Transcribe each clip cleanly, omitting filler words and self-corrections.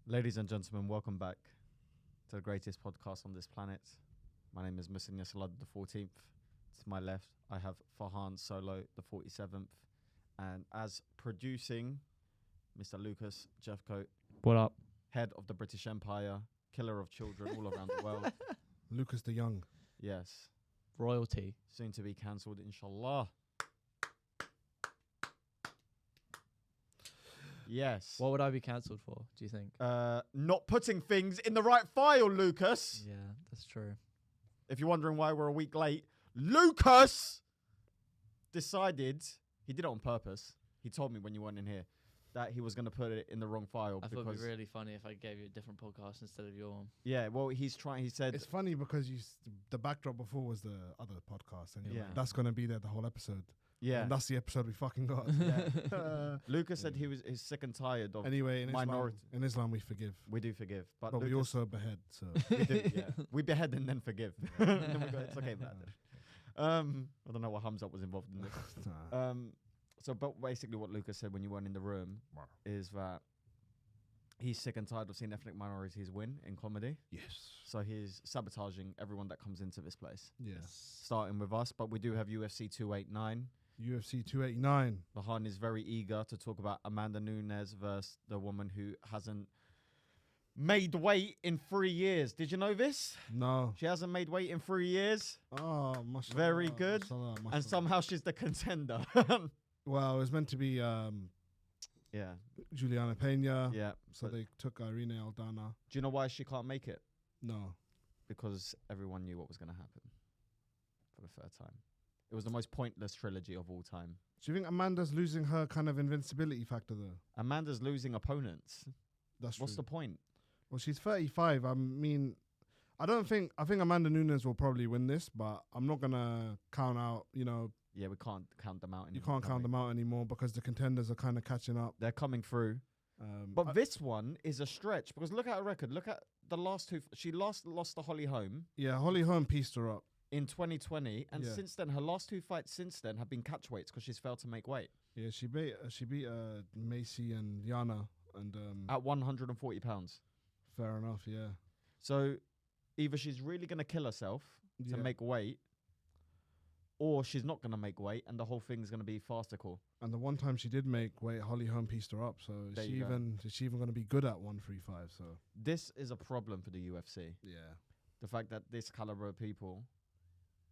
Ladies and gentlemen, welcome back to the greatest podcast on this planet. My name is Muhsin and Yesilada, the 14th. To my left, I have Farhan Solo, the 47th. And as producing, Mr. Lucas Jeffcoat. What up? Head of the British Empire, killer of children all around the world. Lucas the Young. Yes. Royalty. Soon to be cancelled, inshallah. Yes. What would I be cancelled for, do you think? Not putting things in the right file, Lucas. Yeah, that's true. If you're wondering why we're a week late, Lucas decided, he did it on purpose. He told me when you weren't in here that he was going to put it in the wrong file. I thought it'd be really funny if I gave you a different podcast instead of your one. Yeah, well, he said... It's funny because the backdrop before was the other podcast, and Yeah. like, that's going to be there the whole episode. Yeah. And that's the episode we fucking got. Yeah. Lucas said he's sick and tired of Anyway, minority. in Islam we forgive. We do forgive. But But we Lucas, also behead, so... we do, yeah. We behead and then forgive. Then we go, it's okay, man. I don't know what Hamza was involved in this. Nah. But basically what Lucas said when you weren't in the room is that he's sick and tired of seeing ethnic minorities win in comedy. Yes. So he's sabotaging everyone that comes into this place, Yeah. starting with us. But we do have UFC 289. UFC 289. Farhan is very eager to talk about Amanda Nunes versus the woman who hasn't made weight in 3 years. Did you know this? No. She hasn't made weight in 3 years. Oh, mashallah. Very good. Mashallah, And mashallah. somehow she's the contender. Well, it was meant to be Yeah. Juliana Pena. Yeah. So but they took Irene Aldana. do you know why she can't make it? No. Because everyone knew what was going to happen for the third time. It was the most pointless trilogy of all time. Do you think Amanda's losing her kind of invincibility factor, though? Amanda's losing opponents. That's What's true. the point? Well, she's 35. I mean, I think Amanda Nunes will probably win this, but I'm not going to count out, Yeah, we can't count them out anymore. you can't count them out anymore because the contenders are kind of catching up. They're coming through. But this one is a stretch because look at her record. Look at the last two. She lost to Holly Holm Yeah, Holly Holm pieced her up. in 2020. And Yeah. since then, her last two fights since then have been catch weights because she's failed to make weight Yeah, she beat Macy and Yana, and at 140 pounds. fair enough. Yeah, So either she's really going to kill herself to Yeah. make weight, or she's not going to make weight and the whole thing is going to be farcical. and the one time she did make weight, Holly Holm pieced her up. So There is you go. she even going to be good at 135? So This is a problem for the UFC. yeah, The fact that this caliber of people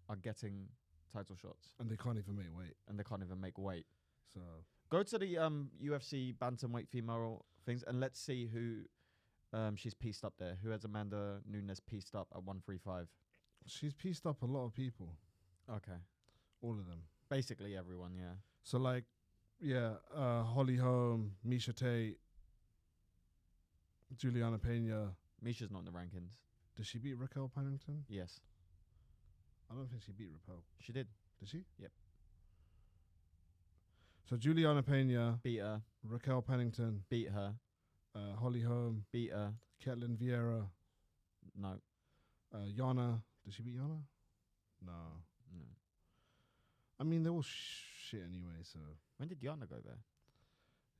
are getting title shots and they can't even make weight. and they can't even make weight. So Go to the UFC bantamweight female things and let's see who she's pieced up there. Who has Amanda Nunes pieced up at 135? she's pieced up a lot of people, Okay. all of them. Basically everyone, yeah. So like, yeah, Holly Holm, Misha Tate, Juliana Pena. Misha's not in the rankings. Did she beat Raquel Pennington? Yes, I don't think she beat Raquel. she did. Did she? Yep. So Juliana Pena, Beat her, Raquel Pennington, beat her, Holly Holm, beat her. Ketlin Vieira, No, Yana. Did she beat Yana? No. no. I mean, they're all shit anyway, so. When did Yana go there?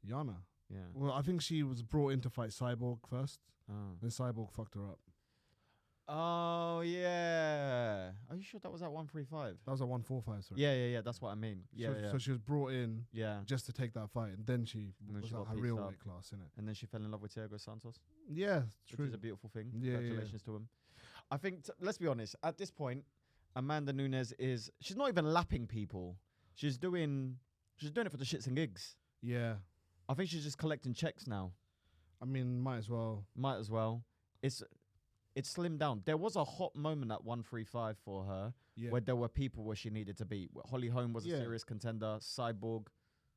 Yana. Yeah. Well, I think she was brought in to fight Cyborg first. Oh. Then Cyborg fucked her up. Oh yeah. Are you sure that was at 135? That was a 145, sorry. Yeah. That's what I mean. Yeah, So she was brought in yeah. just to take that fight, and then she And then was she at got her pieced real up. weight class, innit? And then she fell in love with Thiago Santos, Yeah, which true. is a beautiful thing. Yeah, yeah. Congratulations to him. I think, let's be honest, at this point, Amanda Nunes she's not even lapping people. She's doing it for the shits and gigs. Yeah. I think she's just collecting checks now. I mean, might as well. Might as well. It's slimmed down. There was a hot moment at 135 for her Yeah. where there were people where she needed to beat. Holly Holm was a Yeah. serious contender. Cyborg.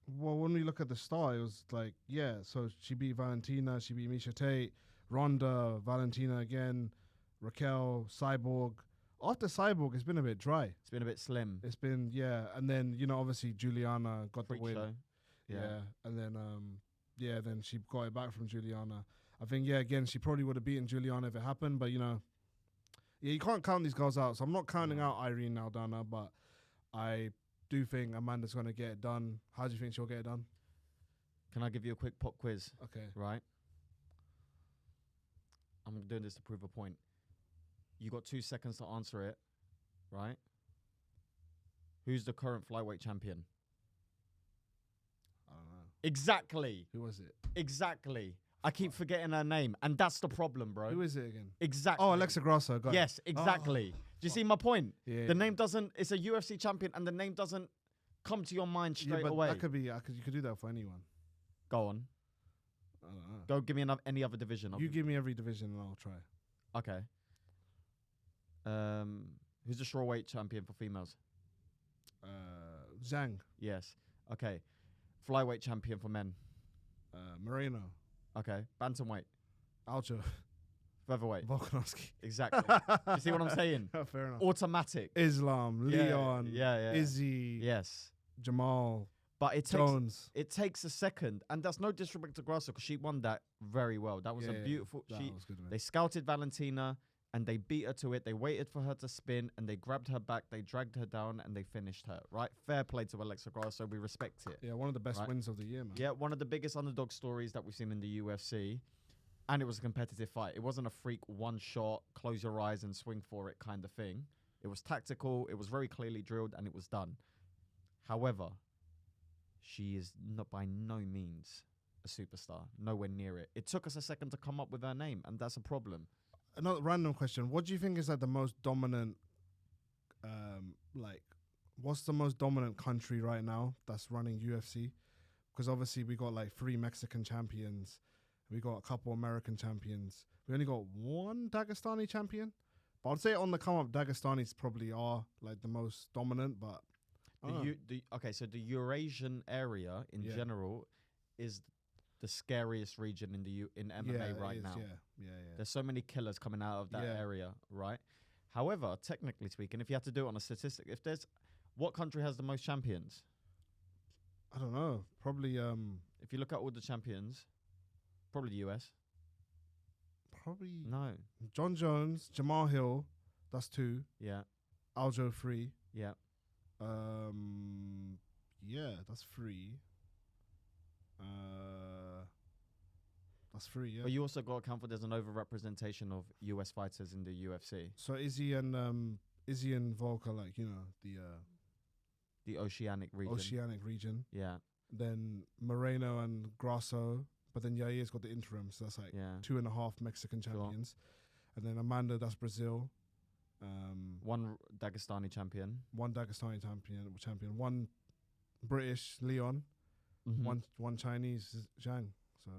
Well, when we look at the start, it was like, yeah, so she beat Valentina, she beat Misha Tate, Ronda, Valentina again, Raquel, Cyborg. After Cyborg, it's been a bit dry. It's been a bit slim. It's been, yeah, and then, obviously Juliana got Freak the win. show. Yeah. And then, then she got it back from Juliana. I think, again, she probably would have beaten Juliana if it happened, but, you can't count these girls out. So I'm not counting out Irene Aldana, but I do think Amanda's going to get it done. How do you think she'll get it done? Can I give you a quick pop quiz? Okay. Right. I'm doing this to prove a point. You got 2 seconds to answer it, right? Who's the current flyweight champion? I don't know. Exactly. Who was it? Exactly. I keep forgetting her name, and that's the problem, bro. Who is it again? Exactly. Oh, Alexa Grasso. Got it. Yes, exactly. Do you see my point? Yeah. The name doesn't. It's a UFC champion, and the name doesn't come to your mind Yeah, straight but away. that could be. You could do that for anyone. Go on. I don't know. Go give me any other division. You give me every division and I'll try. Okay. Who's the strawweight champion for females? Zhang. Yes. Okay. Flyweight champion for men. Moreno. Okay. Bantamweight. Aljo. Featherweight. Volkanovski. Exactly. You see what I'm saying? Fair enough. Automatic. Islam. Yeah, Leon. yeah. Izzy. Yes. Jamal. But it takes Jones. it takes a second, and that's no disrespect to Grasso because she won that very well. That was a beautiful. That was good, man. They scouted Valentina and they beat her to it. They waited for her to spin and they grabbed her back. They dragged her down and they finished her. Right, fair play to Alexa Grasso. We respect it. Yeah, one of the best Right. wins of the year, man. Yeah, one of the biggest underdog stories that we've seen in the UFC, and it was a competitive fight. It wasn't a freak one shot, close your eyes and swing for it kind of thing. It was tactical. It was very clearly drilled, and it was done. However, she is not by no means a superstar. Nowhere near it. It took us a second to come up with her name, and that's a problem. Another random question. What do you think is like the most dominant, what's the most dominant country right now that's running UFC? Because obviously we got like 3 Mexican champions. We got a couple American champions. We only got 1 Dagestani champion. But I'd say on the come up, Dagestanis probably are like the most dominant, but So the Eurasian area in Yeah. general is the scariest region in MMA it right is, now. Yeah. There's so many killers coming out of that Yeah. area, right? However, technically speaking, if you had to do it on a statistic, what country has the most champions? I don't know. Probably If you look at all the champions, probably the US. No. John Jones, Jamal Hill, that's 2. Yeah. Aljo 3. Yeah. Yeah, that's 3. That's 3, yeah. But you also got to account for there's an overrepresentation of US fighters in the UFC. So Izzy and Volker, like, you know, The Oceanic region. Oceanic region. Yeah. Then Moreno and Grasso, but then Yair's got the interim, so that's like Yeah. 2.5 Mexican Sure. champions. And then Amanda, that's Brazil. One Dagestani champion. 1 Dagestani champion, 1 British, Leon, Mhm. one Chinese, Zhang. So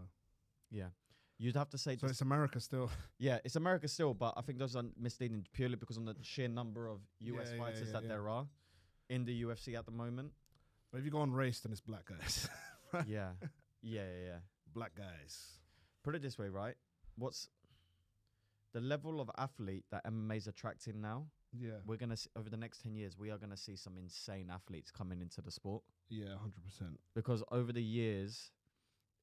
Yeah. You'd have to say it's America still. yeah, it's America still, but I think those are misleading purely because of the sheer number of US Yeah, fighters yeah, that yeah. there are in the UFC at the moment. But if you go on race, then it's black guys. Yeah. Yeah. Black guys. Put it this way, right? What's the level of athlete that MMA is attracting now? Yeah. We're going to, over the next 10 years, we are going to see some insane athletes coming into the sport. Yeah, 100%. Because over the years,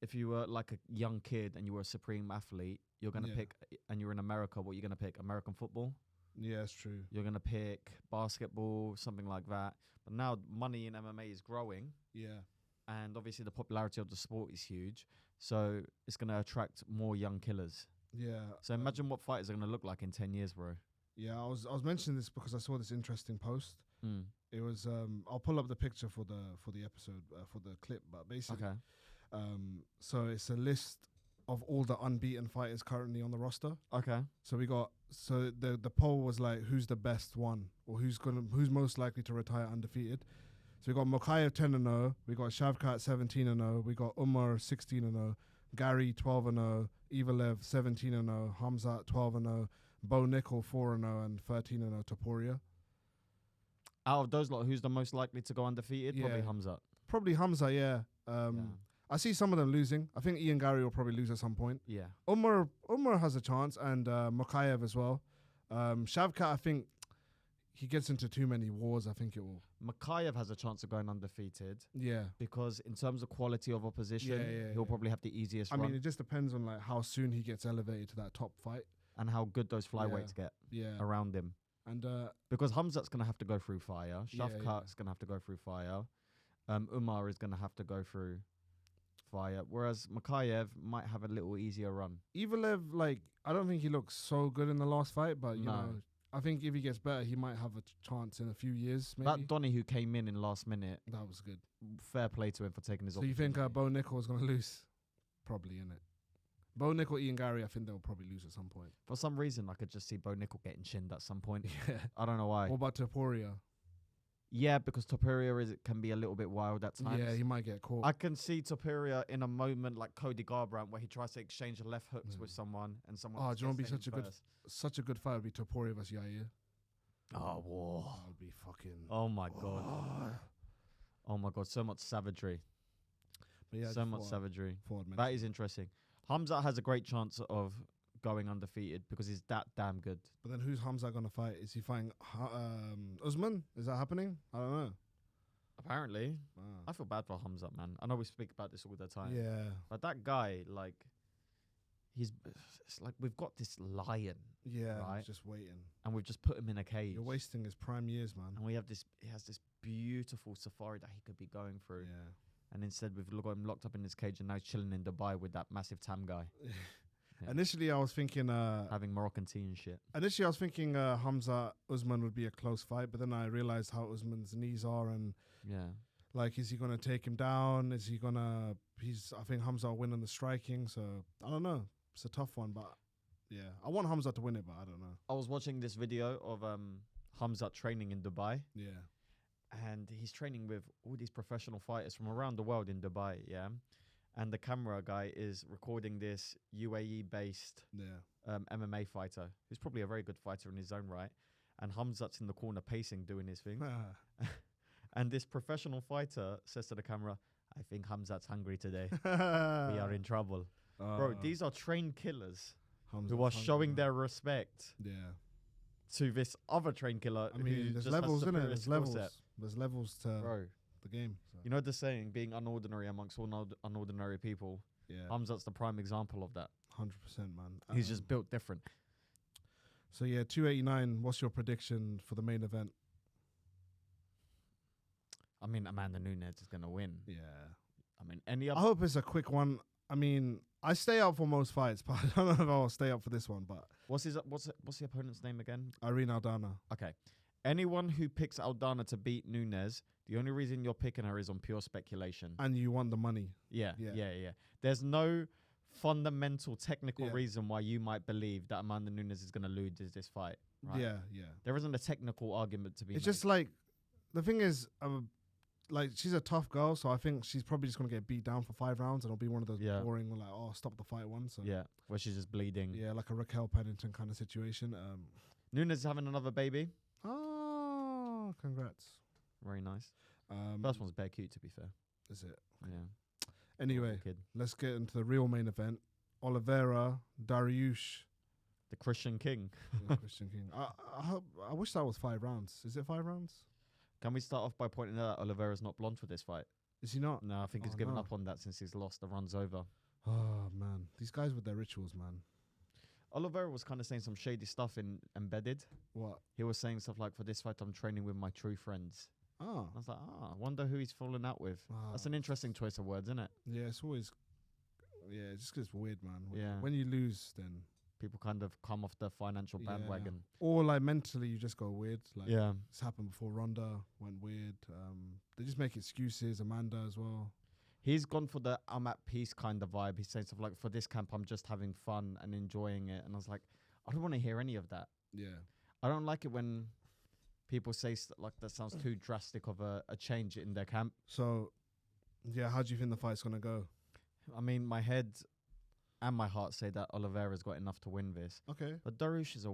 if you were like a young kid and you were a supreme athlete, you're going to Yeah. pick, and you're in America, what you're going to pick? American football? Yeah, it's true. You're going to pick basketball, something like that. But now money in MMA is growing, Yeah. and obviously the popularity of the sport is huge. So it's going to attract more young killers. Yeah. So imagine what fighters are going to look like in 10 years, bro. Yeah, I was mentioning this because I saw this interesting post. Mm. It was I'll pull up the picture for the episode for the clip, but basically Okay. so it's a list of all the unbeaten fighters currently on the roster. Okay. So we got the poll was like who's the best one or who's most likely to retire undefeated. So we got Mokayev 10-0, we got Shavkat 17-0, we got Umar 16-0, Gary 12-0, Ivalev 17-0, Hamzat 12-0, Bo Nickel 4-0 and 13-0 Topuria. Out of those lot, who's the most likely to go undefeated? Probably Yeah. Hamza. Probably Hamza, yeah. I see some of them losing. I think Ian Gary will probably lose at some point. Yeah. Umar has a chance, and Mokayev as well. Shavkat, I think he gets into too many wars. I think it will. Makayev has a chance of going undefeated Yeah. because in terms of quality of opposition, Yeah, he'll yeah. probably have the easiest I run mean, it just depends on like how soon he gets elevated to that top fight. and how good those flyweights get Yeah. around him. And Because Hamzat's going to have to go through fire. Yeah, Shavkat's going to have to go through fire. Umar is going to have to go through fire, whereas Makayev might have a little easier run. Evelev, like, I don't think he looks so good in the last fight, but you No. know, I think if he gets better, he might have a chance in a few years. Maybe That Donny who came in last minute, that was good. fair play to him for taking his. So you think opportunity. Bo Nickel is going to lose? Probably, innit? Bo Nickel, Ian Gary, I think they'll probably lose at some point. For some reason, I could just see Bo Nickel getting chinned at some point. Yeah. I don't know why. What about Topuria? Yeah, because Topuria can be a little bit wild at times. Yeah, he might get caught. I can see Topuria in a moment like Cody Garbrandt where he tries to exchange left hooks with someone and someone. Oh, do you want to be gets to him such a good fight would be Topuria versus Yair. Oh, whoa. That would be fucking. Oh my god. Oh my god. So much savagery. But yeah, So much savagery. Forward That is interesting. Hamza has a great chance of going undefeated because he's that damn good. But then who's Hamza going to fight? Is he fighting Usman? Is that happening? I don't know. Apparently. Ah. I feel bad for Hamza, man. I know we speak about this all the time. Yeah. But that guy, like, it's like we've got this lion Yeah. Right. He's just waiting. and we've just put him in a cage. You're wasting his prime years, man. And he has this beautiful safari that he could be going through. Yeah. And instead we've got him locked up in this cage and now he's chilling in Dubai with that massive tam guy. Yeah. Initially, I was thinking. Having Moroccan tea and shit. Initially, I was thinking Hamza Usman would be a close fight, but then I realized how Usman's knees are, and Yeah. like, is he gonna take him down? Is he gonna? I think Hamza will win on the striking. So I don't know. It's a tough one, but yeah, I want Hamza to win it, but I don't know. I was watching this video of Hamza training in Dubai. Yeah. And he's training with all these professional fighters from around the world in Dubai, yeah? And the camera guy is recording this UAE-based Yeah. MMA fighter, who's probably a very good fighter in his own right. And Hamzat's in the corner pacing, doing his thing. And this professional fighter says to the camera, I think Hamzat's hungry today. We are in trouble. Bro, these are trained killers Hamza's who are hungry, showing man. their respect Yeah. to this other trained killer. I who mean, there's just has levels, isn't it? superior There's skill levels. set. There's levels to Bro, the game. So. you know the saying, being unordinary amongst all unordinary people? Yeah. Hamzat's the prime example of that. 100%, man. He's just built different. So yeah, 289. What's your prediction for the main event? I mean, Amanda Nunes is going to win. Yeah. I mean, any I other... hope it's a quick one. I mean, I stay up for most fights, but I don't know if I'll stay up for this one. But What's the opponent's name again? Irene Aldana. Okay. Anyone who picks Aldana to beat Nunes, the only reason you're picking her is on pure speculation. And you want the money. Yeah. Yeah. There's no fundamental technical Yeah. reason why you might believe that Amanda Nunes is going to lose this fight. Right? Yeah. There isn't a technical argument to be It's made. just like, the thing is, like, she's a tough girl, so I think she's probably just going to get beat down for 5 rounds, and it'll be one of those Yeah. boring, like, oh, stop the fight one. So Yeah, where she's just bleeding. yeah, like a Raquel Pennington kind of situation. Nunes is having another baby. Oh, congrats. Very nice. Um, First one's bare cute, to be fair. is it? Yeah. Anyway, Little kid. let's get into the real main event. Oliveira, Dariush, The Christian King. Christian King. I wish that was 5 rounds. Is it 5 rounds? Can we start off by pointing out that Oliveira's not blonde for this fight? Is he not? No, I think he's Oh, given no. up on that since he's lost the runs over. Oh man, these guys with their rituals, man. Oliveira was kind of saying some shady stuff in Embedded. What? He was saying stuff like, for this fight, I'm training with my true friends. Oh, I was like, I wonder who he's fallen out with. That's an interesting choice of words, isn't it? yeah. It's always, yeah. It just gets weird, man. Yeah. When you lose, then People kind of come off the financial Yeah. bandwagon. or like mentally, you just go weird. Like Yeah. it's happened before. Ronda went weird. They just make excuses. Amanda as well. He's gone for the I'm at peace kind of vibe. He's saying stuff like, for this camp, I'm just having fun and enjoying it. And I was like, I don't want to hear any of that. Yeah. I don't like it when people say like that sounds too drastic of a change in their camp. So, yeah. How do you think the fight's gonna go? I mean, my head and my heart say that Oliveira's got enough to win this. Okay. But Darush is a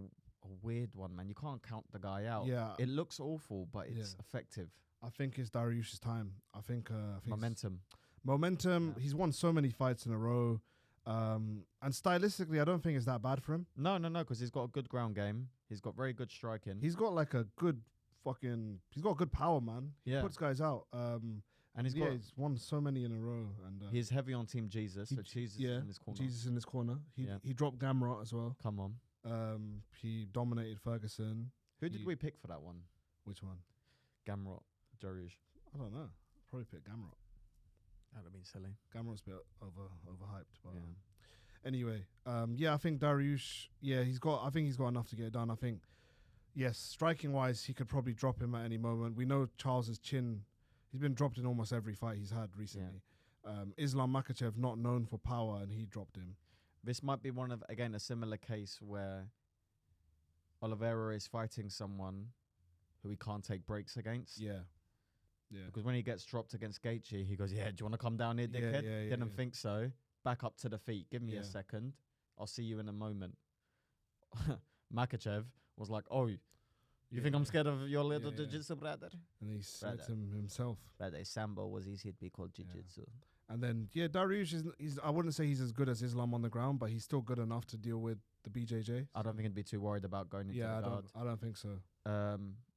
weird one, man. You can't count the guy out. Yeah. It looks awful, but it's Yeah. effective. I think it's Dariush's time. I think it's- Momentum. Momentum. Yeah. He's won so many fights in a row. And stylistically, I don't think it's that bad for him. No, because he's got a good ground game. He's got very good striking. He's got like a good he's got good power, man. He Yeah. puts guys out. and he's he's won so many in a row. And he's heavy on Team Jesus. he So j- Jesus yeah, in his corner. Jesus in his corner. He Yeah. he dropped Gamrot as well. Come on. He dominated Ferguson. Who did He- we pick for that one? Which one? Gamrot, Darush. I don't know. Probably pick Gamrot. That'd have been silly. Gamrot's a bit overhyped, but Yeah. anyway, I think Dariush. Yeah, I think he's got enough to get it done. I think, yes, striking wise, he could probably drop him at any moment. We know Charles's chin. He's been dropped in almost every fight he's had recently. Islam Makhachev, not known for power, and he dropped him. This might be one of, again, a similar case where Oliveira is fighting someone who he can't take breaks against. Yeah. Yeah. Because when he gets dropped against Gaethje, he goes, "Yeah, do you want to come down here, dickhead?" Didn't think so. Back up to the feet. Give me a second. I'll see you in a moment. Makhachev was like, "Oh, you think I'm scared of your little jiu-jitsu, brother?" And he sniped him himself. Brother, Sambo was easy to be called jiu-jitsu. And then, Dariush is, I wouldn't say he's as good as Islam on the ground, but he's still good enough to deal with the BJJ. I don't think he'd be too worried about going into the guard. I don't think so.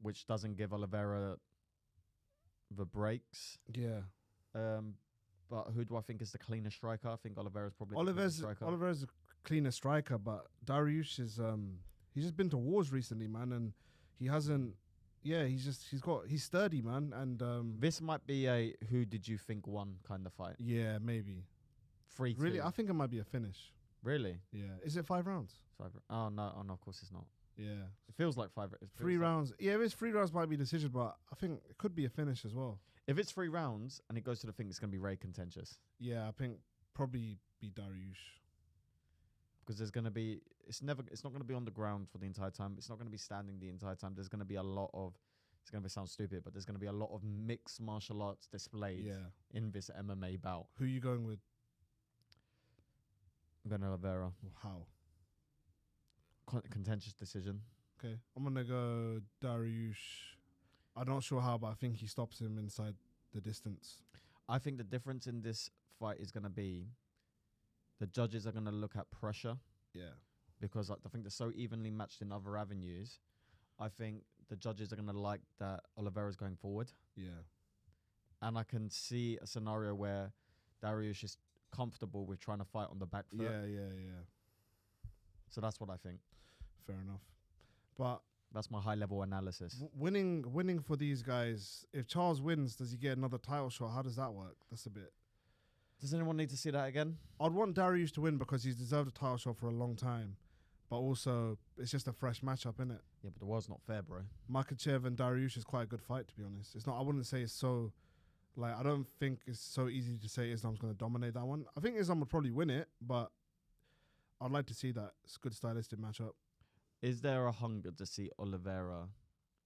Which doesn't give Oliveira the breaks. Yeah. But who do I think is the cleaner striker? I think Oliveira's probably the cleaner striker. Oliveira's a cleaner striker, but Dariush is he's just been to wars recently, man, and he hasn't. Yeah, he's sturdy, man, and this might be a who did you think won kind of fight. Yeah, maybe 3-2. Really, I think it might be a finish. Really? Yeah. Is it 5 rounds? 5. Oh no! Of course it's not. Yeah. It feels like 5. 3 rounds. Yeah, if it's 3 rounds, might be decision, but I think it could be a finish as well. If it's 3 rounds and it goes to the thing, it's going to be very contentious. Yeah, I think probably be Dariush. Because there's going to be, it's not going to be on the ground for the entire time. It's not going to be standing the entire time. There's going to be a lot of, it's going to sound stupid, but there's going to be a lot of mixed martial arts displayed in this MMA bout. Who are you going with? I'm going to Oliveira. How? Contentious decision. Okay. I'm going to go Dariush. I'm not sure how, but I think he stops him inside the distance. I think the difference in this fight is going to be the judges are going to look at pressure. Yeah. Because I think they're so evenly matched in other avenues. I think the judges are going to like that Oliveira's going forward. Yeah. And I can see a scenario where Dariush is comfortable with trying to fight on the back foot. Yeah. So that's what I think. Fair enough. But that's my high-level analysis. Winning for these guys, if Charles wins, does he get another title shot? How does that work? That's a bit... Does anyone need to see that again? I'd want Dariush to win because he's deserved a title shot for a long time. But also, it's just a fresh matchup, innit? Yeah, but the world's not fair, bro. Makhachev and Dariush is quite a good fight, to be honest. It's not. I wouldn't say it's so... Like, I don't think it's so easy to say Islam's going to dominate that one. I think Islam would probably win it, but I'd like to see that. It's a good stylistic matchup. Is there a hunger to see Oliveira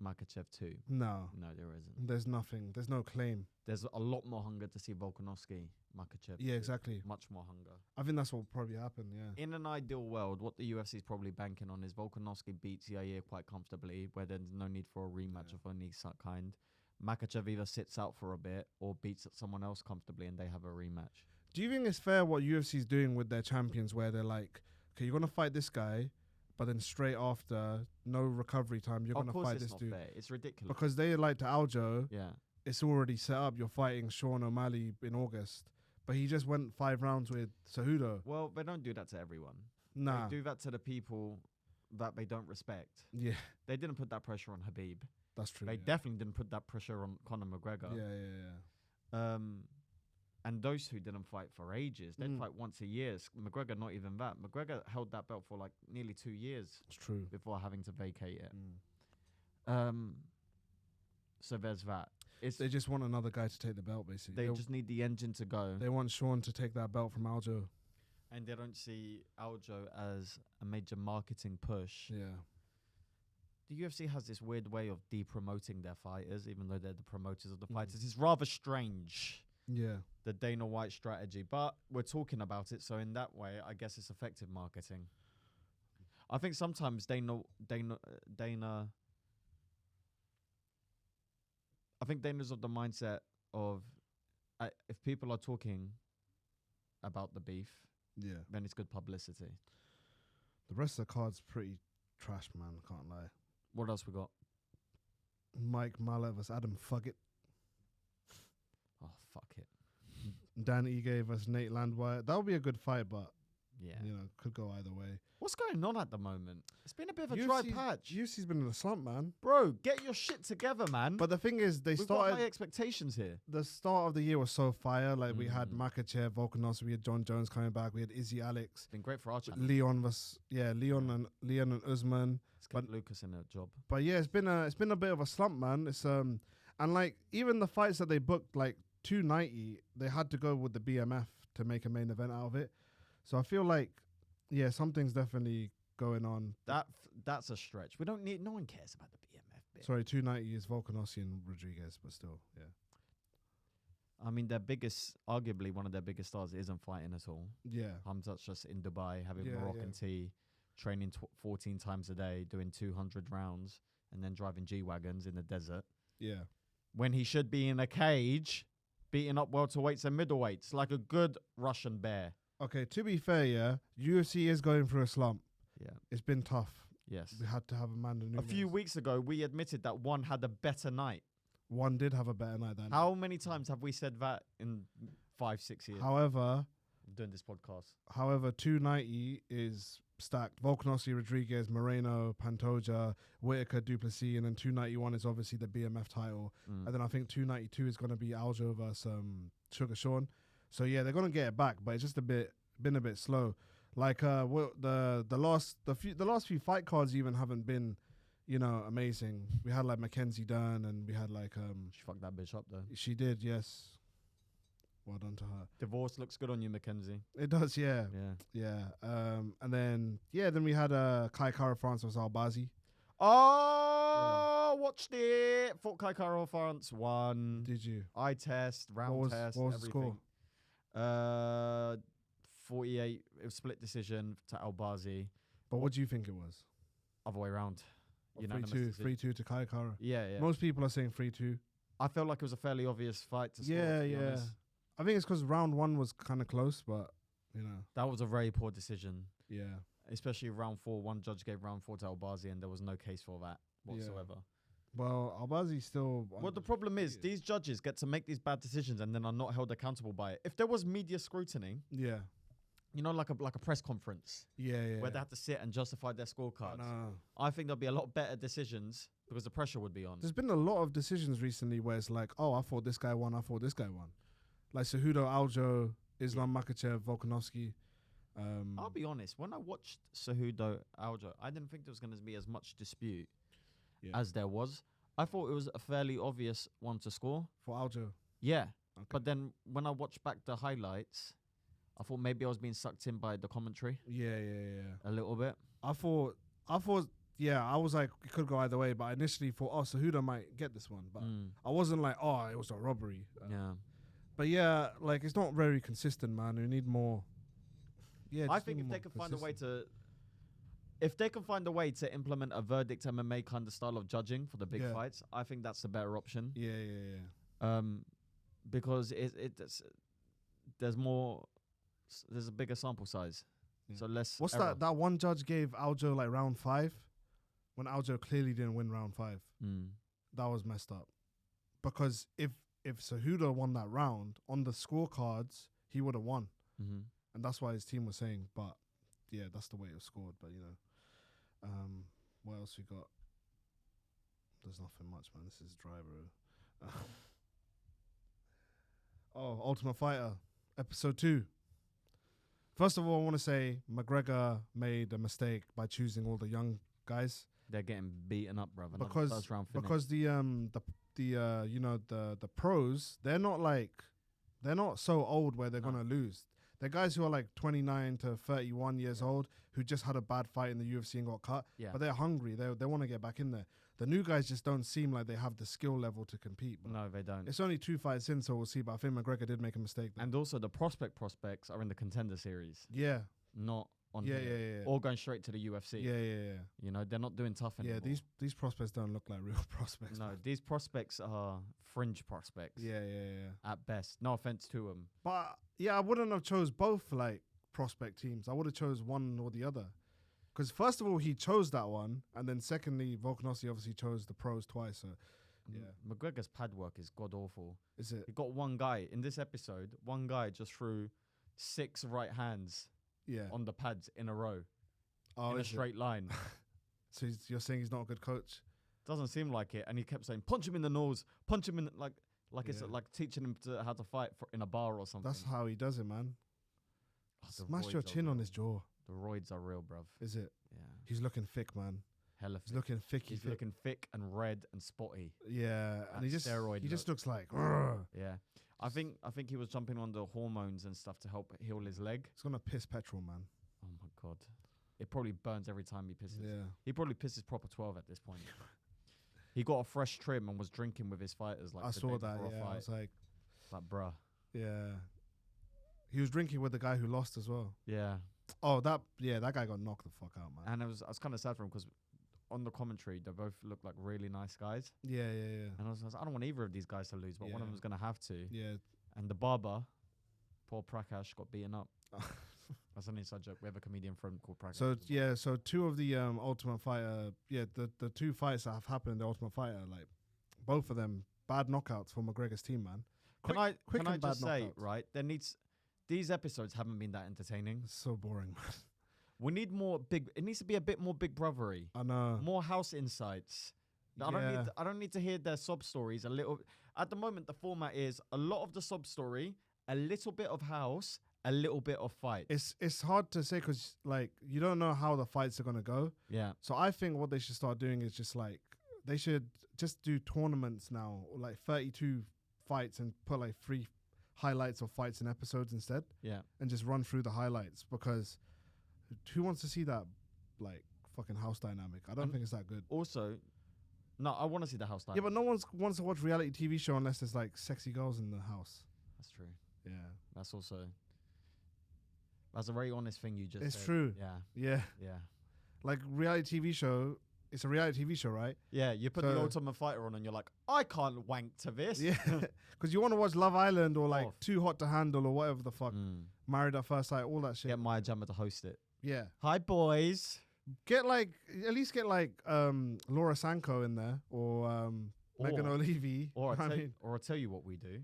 Makhachev too? No. No, there isn't. There's nothing. There's no claim. There's a lot more hunger to see Volkanovski Makhachev. Yeah, exactly. Much more hunger. I think that's what will probably happen, yeah. In an ideal world, what the UFC is probably banking on is Volkanovski beats Yair quite comfortably, where there's no need for a rematch of any kind. Makhachev either sits out for a bit or beats someone else comfortably and they have a rematch. Do you think it's fair what UFC is doing with their champions where they're like, okay, you're going to fight this guy, but then straight after, no recovery time, you're going to fight this dude? Fair. It's ridiculous. Because they like to Aljo, it's already set up. You're fighting Sean O'Malley in August, but he just went 5 rounds with Cejudo. Well, they don't do that to everyone. Nah. They do that to the people that they don't respect. Yeah. They didn't put that pressure on Khabib. That's true. They definitely didn't put that pressure on Conor McGregor. Yeah. And those two didn't fight for ages. They'd fight once a year. McGregor, not even that. McGregor held that belt for like nearly 2 years. It's true. Before having to vacate it. So there's that. They just want another guy to take the belt, basically. They just need the engine to go. They want Sean to take that belt from Aljo. And they don't see Aljo as a major marketing push. Yeah. The UFC has this weird way of de-promoting their fighters, even though they're the promoters of the fighters. It's rather strange. Yeah. The Dana White strategy. But we're talking about it, so in that way, I guess it's effective marketing. I think sometimes Dana I think Dana's of the mindset of if people are talking about the beef, then it's good publicity. The rest of the card's pretty trash, man. Can't lie. What else we got? Mike Mallet vs Adam Fuggett. Oh, fuck it. Dan Ige vs Nate Landwehr. That would be a good fight, but Yeah. You know, could go either way. What's going on at the moment? It's been a bit of a dry patch. UFC's been in a slump, man. Bro, get your shit together, man. But the thing is, We've got high expectations here. The start of the year was so fire. Like we had Makachev, Volkanovski, we had John Jones coming back, we had Izzy Alex. Been great for our channel. Leon and Usman. It's kept Lucas in a job. But yeah, it's been a bit of a slump, man. It's and like even the fights that they booked, like 290, they had to go with the BMF to make a main event out of it. So I feel like, yeah, something's definitely going on. That's a stretch. We don't need. No one cares about the BMF bit. Sorry, 290 is Volkanovski and Rodriguez, but still, yeah. I mean, arguably one of their biggest stars isn't fighting at all. Yeah. Hamzat's just in Dubai having Yeah, Moroccan tea, training 14 times a day, doing 200 rounds, and then driving G-Wagons in the desert. Yeah. When he should be in a cage, beating up welterweights and middleweights like a good Russian bear. Okay, to be fair, yeah, UFC is going through a slump. Yeah. It's been tough. Yes. We had to have Amanda Nunes. A few weeks ago, we admitted that one had a better night. One did have a better night than. How many times have we said that in 5-6 years? However, doing this podcast. 290 is stacked. Volkanovski, Rodriguez, Moreno, Pantoja, Whitaker, Duplessis, and then 291 is obviously the BMF title. And then I think 292 is going to be Aljo versus Sugar Sean. So yeah, they're going to get it back, but it's just been a bit slow. Like the last few fight cards even haven't been, you know, amazing. We had like Mackenzie Dern, and we had like she fucked that bitch up though. She did, yes. Well done to her. Divorce looks good on you, Mackenzie. It does, yeah. Yeah. And then we had Kai Kara France versus Albazi. Watched it. Fought Kai Kara France, won. Did you? Eye test, round test, what was everything. The score? 48. It was split decision to Albazi. But what do you think it was? Other way around. 3-2 to Kai Kara. Yeah. Most people are saying 3-2. I felt like it was a fairly obvious fight to score. Yeah. I think it's because round one was kind of close, but you know that was a very poor decision. Yeah, especially round 4. One judge gave round 4 to Albazi, and there was no case for that whatsoever. Yeah. Well, Albazi still. Well, the problem is these judges get to make these bad decisions and then are not held accountable by it. If there was media scrutiny, yeah, you know, like a press conference, where they have to sit and justify their scorecards. I think there'll be a lot better decisions because the pressure would be on. There's been a lot of decisions recently where it's like, oh, I thought this guy won, I thought this guy won. Like Cejudo, Aljo, Islam Makhachev, Volkanovski. I'll be honest. When I watched Cejudo, Aljo, I didn't think there was going to be as much dispute as there was. I thought it was a fairly obvious one to score. For Aljo? Yeah. Okay. But then when I watched back the highlights, I thought maybe I was being sucked in by the commentary. Yeah. A little bit. I thought, I was like, it could go either way. But I initially thought, Cejudo might get this one. But I wasn't like, it was a robbery. But yeah, like it's not very consistent, man. We need more. Yeah, I think if they can find a way to implement a verdict MMA kind of style of judging for the big fights, I think that's the better option. Yeah. Because there's a bigger sample size, so less. What's error. that one judge gave Aljo like round 5, when Aljo clearly didn't win round 5. That was messed up, because if Cejudo won that round on the scorecards, he would have won. And that's why his team was saying, but yeah, that's the way it was scored. But you know, what else we got? There's nothing much, man. This is dry, bro. Ultimate Fighter, episode 2. First of all, I want to say McGregor made a mistake by choosing all the young guys. They're getting beaten up, brother. Because the pros, they're not so old where they're gonna lose. They're guys who are like 29 to 31 years old who just had a bad fight in the UFC and got cut. But they're hungry. They want to get back in there. The new guys just don't seem like they have the skill level to compete. But no, they don't. It's only 2 fights in, so we'll see. But I think McGregor did make a mistake there. And also the prospects are in the contender series. Yeah. Not on yeah. Or going straight to the UFC. Yeah. You know, they're not doing tough anymore. Yeah, these prospects don't look like real prospects. No, these prospects are fringe prospects. Yeah. At best. No offense to them. But yeah, I wouldn't have chose both like prospect teams. I would have chose one or the other. Because first of all, he chose that one, and then secondly, Volkanovski obviously chose the pros twice. So yeah, McGregor's pad work is god awful. Is it? He got one guy in this episode. One guy just threw 6 right hands Yeah. on the pads in a row Oh, in a is it? straight line. So you're saying he's not a good coach? Doesn't seem like it. And he kept saying, punch him in the nose, punch him in like it's Yeah. like teaching him how to fight in a bar or something. That's how he does it, man. Oh, the Smash your roids are chin on real. his jaw. The roids are real, bruv. Is it? Yeah. He's looking thick, man. Hella He's thick. looking thick. He's looking thick and red and spotty. Yeah, and he That just steroid just look. looks like "Grr." Yeah. I think he was jumping on the hormones and stuff to help heal his leg. It's gonna piss petrol, man. Oh my god. It probably burns every time he pisses. Yeah. He probably pisses proper 12 at this point. He got a fresh trim and was drinking with his fighters like I the saw day that. before a Yeah, I fight. was like, It's like, bruh. yeah. He was drinking with the guy who lost as well. Yeah. Oh, that guy got knocked the fuck out, man. And I was kind of sad for him because on the commentary, they both look like really nice guys. Yeah. And I was like, I don't want either of these guys to lose, but one of Yeah. them's going to have to. Yeah. And the barber, poor Prakash, got beaten up. That's an inside joke. We have a comedian friend called Prakash. So as well. yeah, so two of the Ultimate Fighter, the two fights that have happened in the Ultimate Fighter, like both of them bad knockouts for McGregor's team, man. Can I and bad just say, knockouts. right, these episodes haven't been that entertaining. It's so boring, man. We need more it needs to be a bit more big brothery. I know. More house insights. I don't need to hear their sob stories a little. At the moment, the format is a lot of the sob story, a little bit of house, a little bit of fight. It's hard to say because like you don't know how the fights are gonna go. Yeah. So I think what they should start doing is just like they should just do tournaments now, like 32 fights, and put like 3 highlights of fights in episodes instead, Yeah. and just run through the highlights because who wants to see that like fucking house dynamic? I don't And think it's that good. Also, no, I want to see the house Yeah, dynamic. but no one wants to watch reality TV show unless there's like sexy girls in the house. That's true. Yeah, That's a very honest thing you just it's said. true. Yeah. Yeah, Yeah. like reality TV show. It's a reality TV show, right? Yeah, you put the So- Ultimate Fighter on and you're like, I can't wank to this. Yeah, because you want to watch Love Island or like Oh. Too Hot to Handle or whatever the fuck. Married at First Sight, all that shit. Get Maya Jama to host it. Yeah, Hi, boys. get like at least get like Laura Sanko in there or Megan Or- O'Leary. Or I mean, I'll tell you what we do.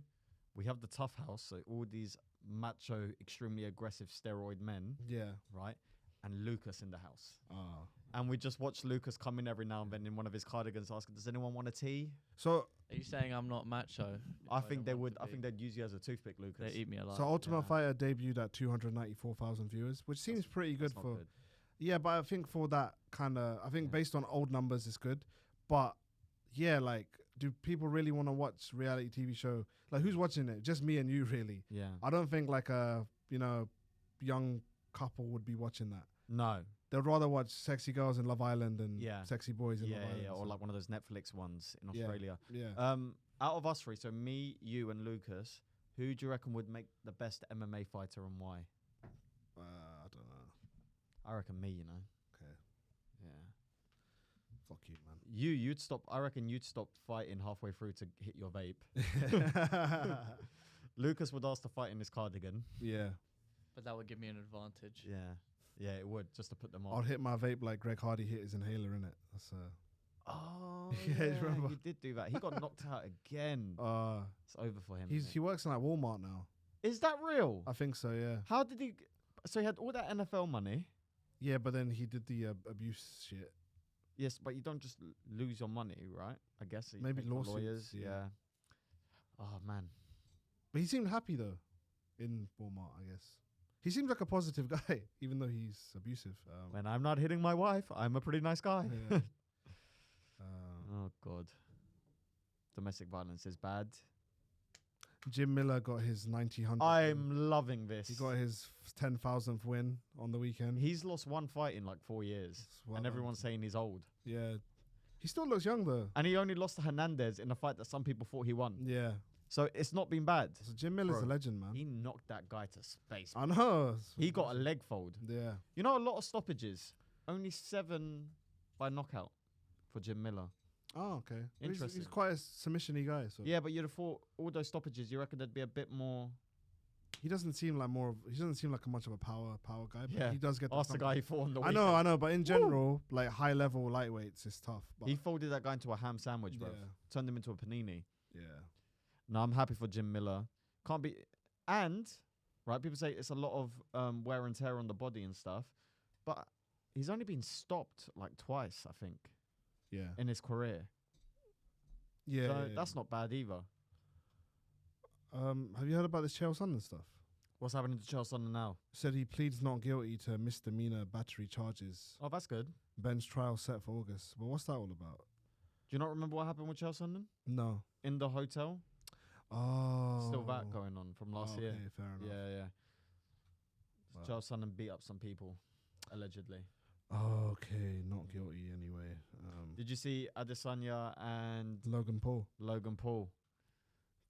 We have the tough house, so all these macho, extremely aggressive steroid men, yeah. right? And Lucas in the house. Oh. And we just watch Lucas come in every now and then in one of his cardigans asking, does anyone want a tea? So Are you saying I'm not macho? I If think don't they want would. to I be? think they'd use you as a toothpick, Lucas. They eat me alive. so Ultimate yeah. Fighter debuted at 294,000 viewers, which seems pretty good That's not for. good. Yeah, but I think for that kind of, I think Yeah. based on old numbers, it's good. But yeah, like, do people really want to watch reality TV show? Like, who's watching it? Just me and you, really. Yeah. I don't think like a young couple would be watching that. No. They'd rather watch sexy girls in Love Island and Yeah. sexy boys in Yeah, Love Island. yeah, or so- like one of those Netflix ones in Yeah. Australia. yeah. Out of us three, so me, you, and Lucas, who do you reckon would make the best MMA fighter and why? I don't know. I reckon me. You know. Okay, Yeah. fuck you, man. You'd stop. I reckon you'd stop fighting halfway through to hit your vape. Lucas would ask to fight in his cardigan. Yeah, But that would give me an advantage. Yeah. Yeah, it would just to put them I'll on. hit my vape like Greg Hardy hit his inhaler in it. That's Oh, Yeah, you remember? he did do that. He got knocked out again. It's over for him. he works in like Walmart now. Is that real? I think so. Yeah, How did he? So he had all that NFL money. yeah, but then he did the abuse shit. Yes, but you don't just lose your money, right? I guess you Maybe pay for lawsuits, lawyers. yeah. Yeah. Oh man. But he seemed happy though, in Walmart. I guess he seems like a positive guy, even though he's abusive. When I'm not hitting my wife, I'm a pretty nice guy. Yeah. Oh God. Domestic violence is bad. Jim Miller got his 90-100. I'm loving this. He got his 10,000th win on the weekend. He's lost one fight in like 4 years, Well and done. everyone's saying he's old. Yeah, he still looks young though. And he only lost to Hernandez in a fight that some people thought he won. Yeah, So it's not been bad. so Jim Miller's Bro, a legend, man. He knocked that guy to space. I know. He got a leg fold. Yeah. You know, a lot of stoppages. Only 7 by knockout for Jim Miller. Oh, okay. He's Interesting. quite a submission-y guy. So Yeah, but you'd have thought all those stoppages, you reckon there'd be a bit more. he doesn't seem like he doesn't seem like much of a power guy. But Yeah. he does get. Ask the guy he fought on the I weekend. know. But in general, like high-level lightweights is tough. But He folded that guy into a ham sandwich, bro. yeah, Turned him into a panini. yeah. No, I'm happy for Jim Miller. Can't be. And right? People say it's a lot of wear and tear on the body and stuff, but he's only been stopped like twice, I think, Yeah. in his career. Yeah. So yeah, that's not bad either. Have you heard about this Chael Sonnen stuff? What's happening to Chelsea now? Said he pleads not guilty to misdemeanor battery charges. Oh, that's good. Bench trial set for August. But what's that all about? Do you not remember what happened with Chelsea No. in the hotel? Oh. Still that going on from last year. Okay, fair enough. Yeah. Wow. Chelsea beat up some people, allegedly. Okay, not guilty anyway. Did you see Adesanya and Logan Paul. Logan Paul?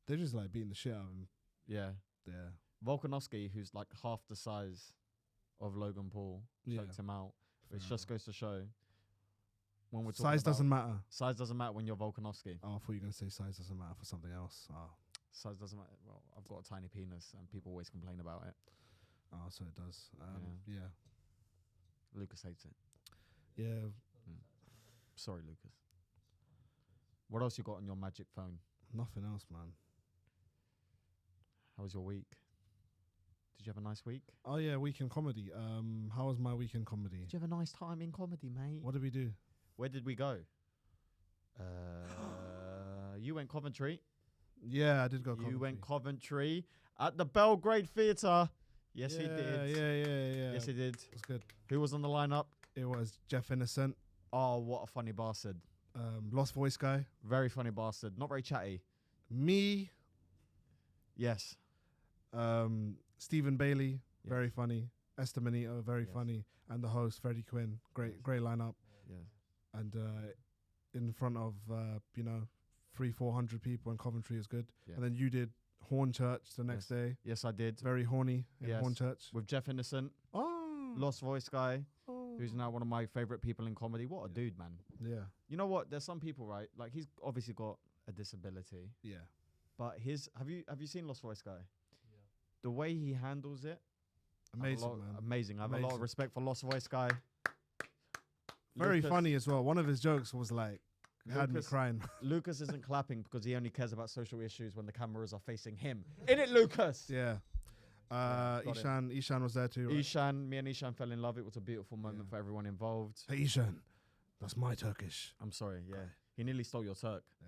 They're just like beating the shit out of him. Yeah. Yeah. Volkanovski, who's like half the size of Logan Paul, choked him out. Which just goes to show when we're talking size about doesn't matter. size doesn't matter when you're Volkanovski. Oh, I thought you were going to say size doesn't matter for something else. Oh, Size doesn't matter. Well, I've got a tiny penis and people always complain about it. so it does. Yeah. Yeah. Lucas hates it. Yeah. Sorry, Lucas. What else you got on your magic phone? Nothing else, man. How was your week? Did you have a nice week? Oh, yeah, weekend comedy. How was my weekend comedy? Did you have a nice time in comedy, mate? What did we do? Where did we go? You went Coventry. Yeah, I did go Coventry. You went Coventry at the Belgrade Theatre. Yes, he Yeah, did. Yeah. Yes, he did. It was good. Who was on the lineup? It was Jeff Innocent, Oh, what a funny bastard. Lost Voice Guy, Very funny bastard. Not very chatty. me, Yes. Stephen Bailey, Yes. very funny. Esther Manito, very Yes. funny. And the host, Freddie Quinn. Great lineup. Yes. And in front of, 300-400 people in Coventry is good. Yeah. And then you did Hornchurch the next day. Yes, I did. Very horny in Yes. Hornchurch. With Jeff Innocent, Oh. Lost Voice Guy, Oh. who's now one of my favorite people in comedy. What a dude, man. Yeah. You know what? There's some people, right? Like, he's obviously got a disability, Yeah. but have you seen Lost Voice Guy? Yeah. The way he handles it, Amazing, man. amazing. I have a lot of Amazing. respect for Lost Voice Guy. Very Lucas- funny as well. One of his jokes was like, had me Lucas- crying. Lucas isn't clapping because he only cares about social issues when the cameras are facing him. In it, Lucas. Yeah. got it. Ishan was there too. Right? Me and Ishan fell in love. It was a beautiful moment Yeah. for everyone involved. Hey, Ishan, that's my Turkish. I'm sorry, yeah. Okay. He nearly stole your Turk. Yeah.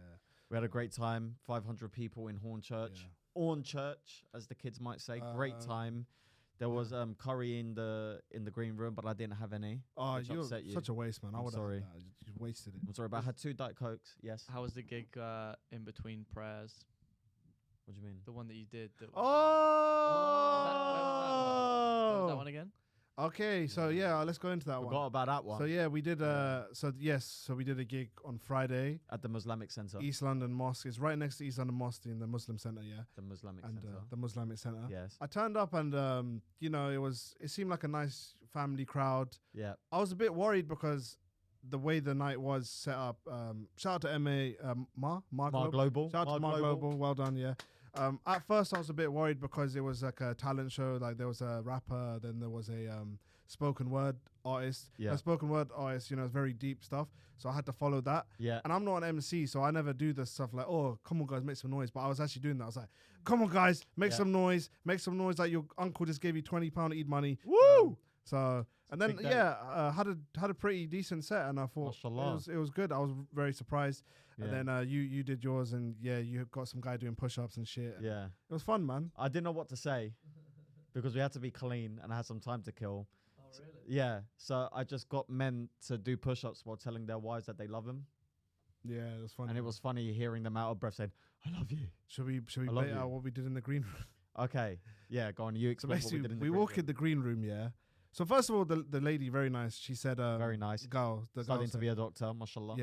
We had a great time. 500 people in Hornchurch. Yeah. Hornchurch, as the kids might say. Great time. There was curry in the green room, but I didn't have any. Oh, Which you're upset you. such a waste, man. I I'm would have sorry. You wasted it. I'm sorry, but I had 2 Diet Cokes. Yes. How was the gig in between prayers? What do you mean? The one that you did. That Oh. was that one again? Okay, so yeah, let's go into that Forgot one. about that one. So yeah, we did. So we did a gig on Friday, At the Muslimic Centre. East London Mosque. It's right next to East London Mosque in the Muslim Centre, yeah, The Muslimic and Centre. the Muslimic Centre. Yes. I turned up and it seemed like a nice family crowd. Yeah. I was a bit worried because the way the night was set up. Shout out to Mar Global. Shout out to Mar Global. Well done, yeah. At first, I was a bit worried because it was like a talent show. Like there was a rapper, then there was a spoken word artist. Yeah. A spoken word artist, it's very deep stuff. So I had to follow that. Yeah. And I'm not an MC, so I never do this stuff like, oh, come on, guys, make some noise. But I was actually doing that. I was like, come on, guys, make Yeah. some noise. Make some noise like your uncle just gave you £20 Eid money. Woo! So and then Big day. had a pretty decent set, and I thought Mashallah. it was good. I was very surprised. Yeah. And then you did yours, and yeah, you got some guy doing push-ups and shit. Yeah. It was fun, man. I didn't know what to say because we had to be clean and I had some time to kill. Oh, really? Yeah. So I just got men to do push-ups while telling their wives that they love them. Yeah, it was fun. And it was funny hearing them out of breath saying, I love you. Should we I love bait you. out what we did in the green room? Okay. Yeah, go on. You So explain what we basically, did in the we green walk room. in the green room, yeah. So first of all, the lady, very nice. She said, Very nice. the girl Studying to said- be a doctor, mashallah.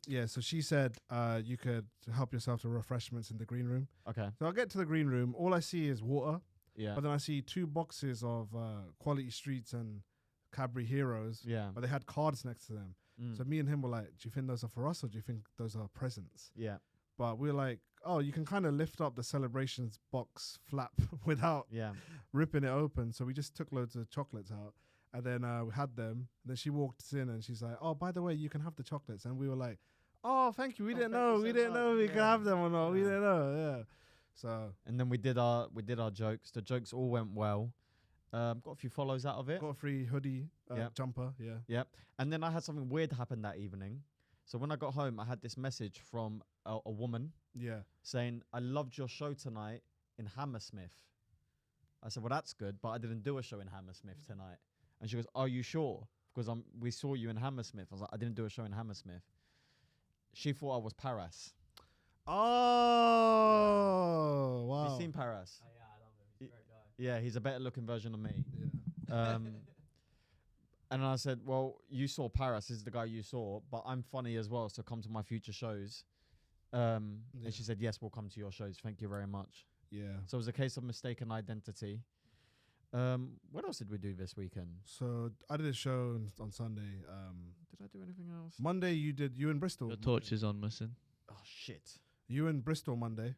Yeah, so she said you could help yourself to refreshments in the green room. Okay. So I get to the green room. All I see is water, Yeah. but then I see 2 boxes of Quality Streets and Cadbury Heroes, Yeah. but they had cards next to them. Mm. So me and him were like, do you think those are for us or do you think those are presents? Yeah. But we were like, oh, you can kind of lift up the celebrations box flap without Yeah. ripping it open. So we just took loads of chocolates out. And then we had them. And then she walked in and she's like, oh, by the way, you can have the chocolates. And we were like, oh, thank you. We didn't thank know. you We so didn't know much. we could Yeah. have them or not. We Yeah. didn't know. Yeah. So And then we did our jokes. The jokes all went well. Got a few follows out of it. got a free hoodie, Yep. jumper. Yeah. Yep. And then I had something weird happen that evening. So when I got home, I had this message from a woman Yeah. saying, "I loved your show tonight in Hammersmith." I said, "Well, that's good, but I didn't do a show in Hammersmith tonight." And she goes, "Are you sure? Because we saw you in Hammersmith." I was like, "I didn't do a show in Hammersmith." She thought I was Paras. Oh wow. Have you seen Paras? Oh, yeah, I love him. He's a great guy. Yeah, he's a better looking version of me. Yeah. And I said, "Well, you saw Paras. This is the guy you saw, but I'm funny as well, so come to my future shows." Yeah. And she said, "Yes, we'll come to your shows. Thank you very much." Yeah. So it was a case of mistaken identity. What else did we do this weekend? So I did a show on Sunday. Did I do anything else? Monday you in Bristol. Your torch is on, Muhsin. Oh, shit. You in Bristol Monday.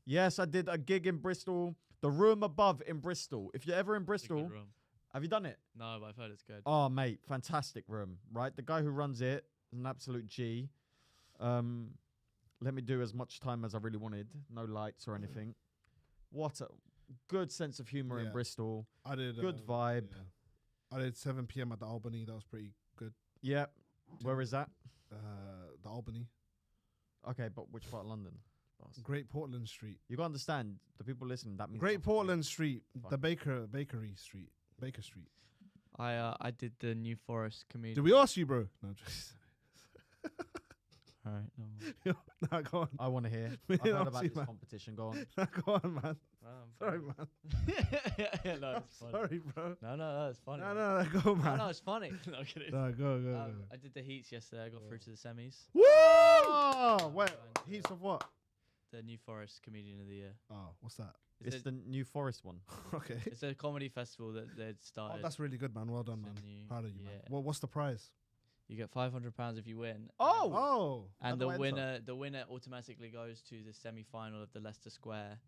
Yes, I did a gig in Bristol. The room above in Bristol. If you're ever in It's a Bristol, good room. have you done it? No, but I've heard it's good. Oh, mate, fantastic room, right? The guy who runs it is an absolute G. Let me do as much time as I really wanted. No lights or anything. What a good sense of humor in Yeah. Bristol. I did Good vibe. Yeah. I did 7 p.m. at the Albany. That was pretty good. Yeah. Where is that? The Albany, Okay, but which part of London? Bastard. Great Portland Street. You gotta understand, the people listening, that means Great nothing to you. Portland Street. Fuck. The Bakery Street. Baker Street. I did the New Forest comedian. Did we ask you, bro? No, just All right. No, no, go on. I want to hear. We I've didn't heard ask about you, this man. competition. Go on. No, go on, man. I'm Sorry, fine. man. Yeah, no, it's funny. Sorry, bro. No, it's funny. No, go, No, man. no, it's funny. No, I'm kidding. No, go. I did the heats yesterday. I got through to the semis. Woo! Wait, Fine. heaps of what? The New Forest Comedian of the Year. Oh, what's that? It's It's, the New Forest one. Okay. it's a comedy festival that they'd Oh, started. that's really good, man. Well done, It's man. a new- Proud of you, man. yeah. Well, what's the prize? You get £500 if you win. Oh! Oh, And How the do I enter? winner automatically goes to the semi-final of the Leicester Square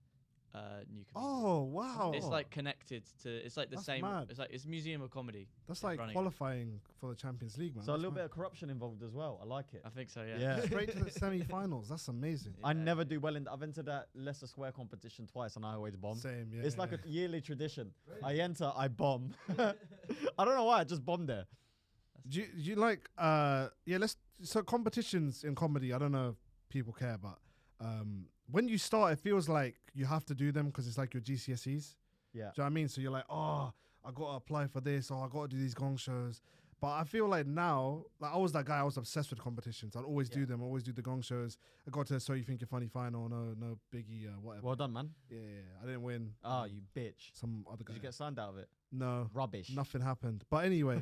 new comedian. oh, wow. It's like connected to. It's like the That's same. mad. It's Museum of Comedy. that's it's like running. qualifying for the Champions League, man. So a That's little mad. bit of corruption involved as well. I like it. I think so. Yeah. Yeah. Straight to the semi-finals. That's amazing. I Yeah. never do well in. I've entered that Leicester Square competition twice, and I always bomb. Same, yeah. It's like a yearly tradition. I enter, I bomb. I don't know why. I just bombed there. Do you like so competitions in comedy, I don't know if people care, but when you start it feels like you have to do them because it's like your GCSEs. Yeah. Do you know what I mean? So you're like, oh, I gotta apply for this, or I gotta do these gong shows. But I feel like now, like I was that guy, I was obsessed with competitions. I'd always do Yeah. them, always do the gong shows. I got to So You Think You're Funny final, no biggie, whatever. Well done, man. Yeah, I didn't win. Oh, you bitch. Some other guy. Did you get signed out of it? No. Rubbish. Nothing happened. But anyway,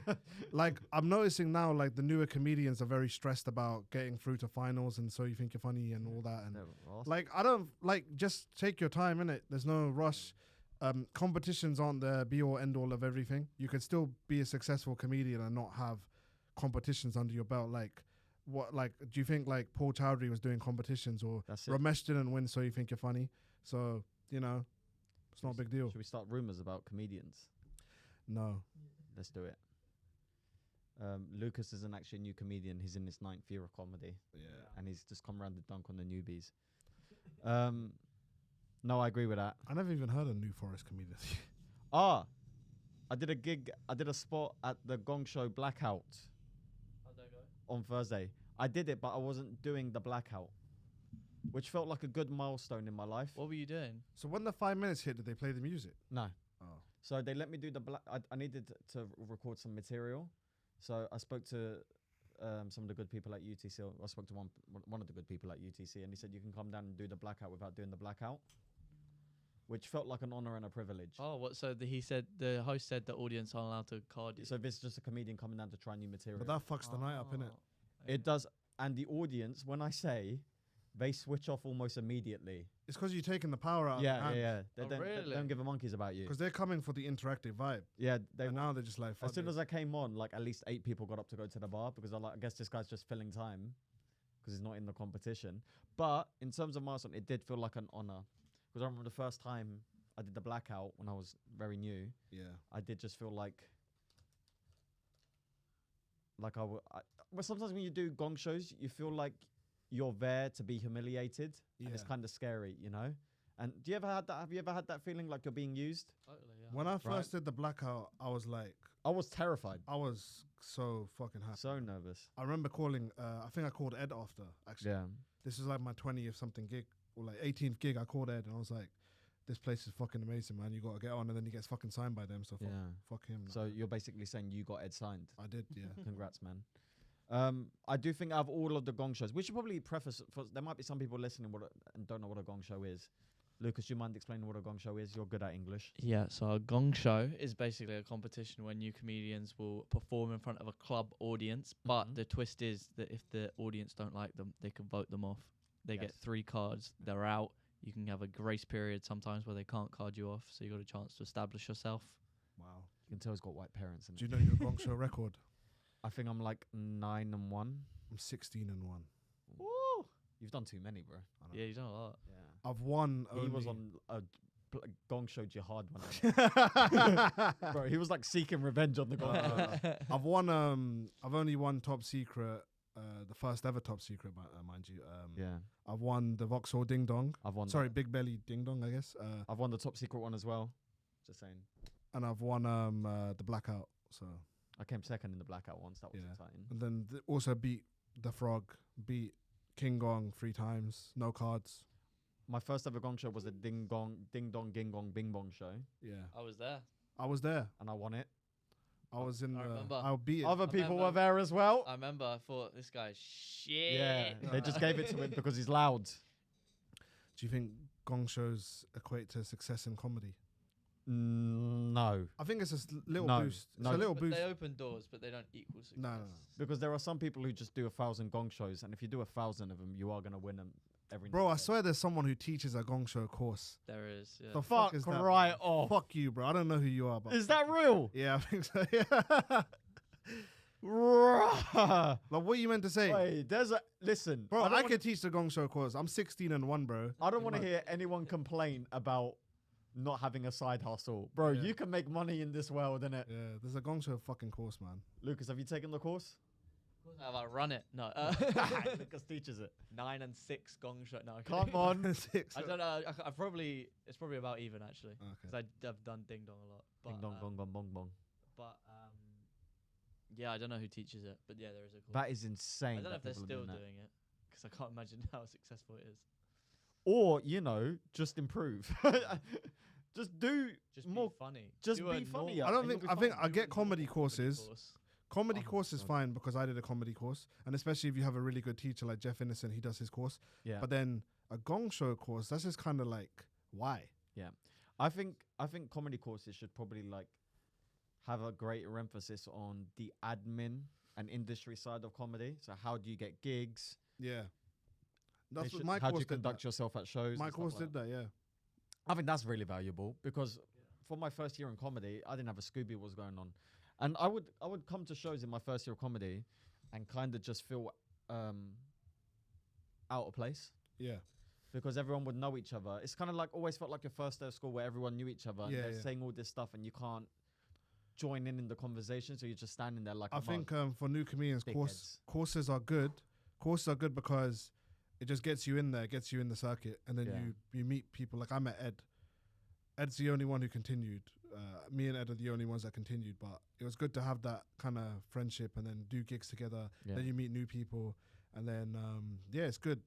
like I'm noticing now, like the newer comedians are very stressed about getting through to finals and So You Think You're Funny and all that. And like I don't like just take your time, innit? There's no rush. Competitions aren't the be all end all of everything. You could still be a successful comedian and not have competitions under your belt. Like what? Like do you think like Paul Chowdhury was doing competitions or That's it. Ramesh didn't win So You Think You're Funny? So you know, it's not a big deal. Should we start rumors about comedians? No. Let's do it. Lucas isn't actually a new comedian. He's in his 9th year of comedy, Yeah. and he's just come around to dunk on the newbies. No, I agree with that. I never even heard of New Forest comedian. I did a gig. I did a spot at the Gong Show Blackout How'd that go? on Thursday. I did it, but I wasn't doing the Blackout, which felt like a good milestone in my life. What were you doing? So when the 5 minutes hit, did they play the music? No. Oh. So they let me do the I needed to record some material. So I spoke to some of the good people at UTC. I spoke to one of the good people at UTC, and he said, you can come down and do the Blackout without doing the Blackout, which felt like an honor and a privilege. Oh, what? So he said the host said the audience aren't allowed to card you. So this is just a comedian coming down to try new material. But that fucks the night up, innit? Oh, It does. And the audience, when I say, they switch off almost immediately. It's because you're taking the power out Yeah. of They Oh, don't, really? they don't give a monkeys about you. Because they're coming for the interactive vibe. Yeah, they And now they're just like, as fuck soon this. as I came on, like at least 8 people got up to go to the bar because I guess this guy's just filling time because he's not in the competition. But in terms of milestone, it did feel like an honor because I remember the first time I did the Blackout when I was very new. Yeah. I did just feel like well, sometimes when you do gong shows, you feel like you're there to be humiliated, and it's Yeah. kind of scary, you know. And do you ever had that? Have you ever had that feeling like you're being used? Totally, yeah. When I first did the blackout, I was like, I was terrified, I was so fucking happy. so nervous. I remember calling. I think I called Ed after. Actually, Yeah, this is like my 20th something gig or like 18th gig. I called Ed and I was like, "This place is fucking amazing, man. You got to get on." And then he gets fucking signed by them. So fuck him. So you're basically saying you got Ed signed. I did, yeah. Congrats, man. I do think out of all of the gong shows, we should probably preface. There might be some people listening and don't know what a gong show is. Lucas, do you mind explaining what a gong show is? You're good at English. Yeah, so a gong show is basically a competition where new comedians will perform in front of a club audience. But Mhm. the twist is that if the audience don't like them, they can vote them off. They get Yes. 3 cards. They're out. You can have a grace period sometimes where they can't card you off, so you got a chance to establish yourself. Wow. You can tell he's got white parents. Do you know your gong show record? I think I'm like 9-1. I'm 16-1. Woo! You've done too many, bro. I know. Yeah, you done a lot. Yeah. I've won. He was only- on a gong show jihad one. Bro, he was like seeking revenge on the gong show. I've won. I've only won top secret. The first ever top secret, mind you. Yeah. I've won the Vauxhall Ding Dong. I've won. Sorry, Big Belly Ding Dong, I guess. I've won the top secret one as well. Just saying. And I've won the Blackout. So I came second in the blackout once. That was Yeah. exciting. and then also beat the Frog, beat King Gong 3 times, no cards. My first ever gong show was a ding dong, ging gong, bing bong show, Yeah, I was there. I was there. and I won it. I was in I the. remember. I beat it. Other I people remember. were there as well. I remember I thought this guy's shit. Yeah, they just gave it to him because he's loud. Do you think gong shows equate to success in comedy? No, I think it's a little No, boost. It's no. a little But boost. they open doors, but they don't equal success. No. because there are some people who just do 1,000 gong shows, and if you do 1,000 of them, you are gonna win them every. Bro, night. I swear there's someone who teaches a gong show course. There is. Yeah. The Fuck is that, right bro? off. Fuck you, bro. I don't know who you are, but Is that real? yeah, I think so. Yeah. Bruh. Like, what you meant to say, Wait, there's a listen, bro? don't I wanna- could teach the gong show course. I'm 16-1, bro. I don't want to Like- hear anyone complain about not having a side hustle, bro. Yeah. You can make money in this world, innit? Yeah, there's a gong show fucking course, man. Lucas, have you taken the course? Have I run it? No. Lucas teaches it. 9 and 6 gong show. No. I'm Come kidding. on. 6. I don't know. It's probably about even actually. Okay. Because I've done ding dong a lot. But, Ding dong, gong, gong, bong, bong. But yeah, I don't know who teaches it, but yeah, there is a course. That is insane. I don't know if they're people are still that. doing it because I can't imagine how successful it is. Or just improve. Just do Just more. be funny. just Do a be funny, normal- yeah. I don't and think. you'll I be think fine. I do get a comedy normal courses. course. Comedy Oh course my is God. fine because I did a comedy course, and especially if you have a really good teacher like Jeff Innocent, he does his course. Yeah. But then a gong show course, that's just kind of like why? I think comedy courses should probably like have a greater emphasis on the admin and industry side of comedy. So how do you get gigs? Yeah, They that's what should- my how do course you did. conduct yourself at shows? My and stuff course like did that. Yeah. I think that's really valuable because for my first year in comedy, I didn't have a Scooby what was going on, and I would come to shows in my first year of comedy, and kind of just feel out of place Yeah. because everyone would know each other. It's kind of like always felt like your first day of school where everyone knew each other. Yeah, and they're yeah. saying all this stuff and you can't join in the conversation, so you're just standing there like I a think mug. for new comedians, Dickheads. courses are good. Courses are good because it just gets you in there, gets you in the circuit, and then Yeah. you meet people. Like I met Ed. Ed's the only one who continued. Me and Ed are the only ones that continued. But it was good to have that kind of friendship and then do gigs together. Yeah. Then you meet new people, and then yeah, it's good.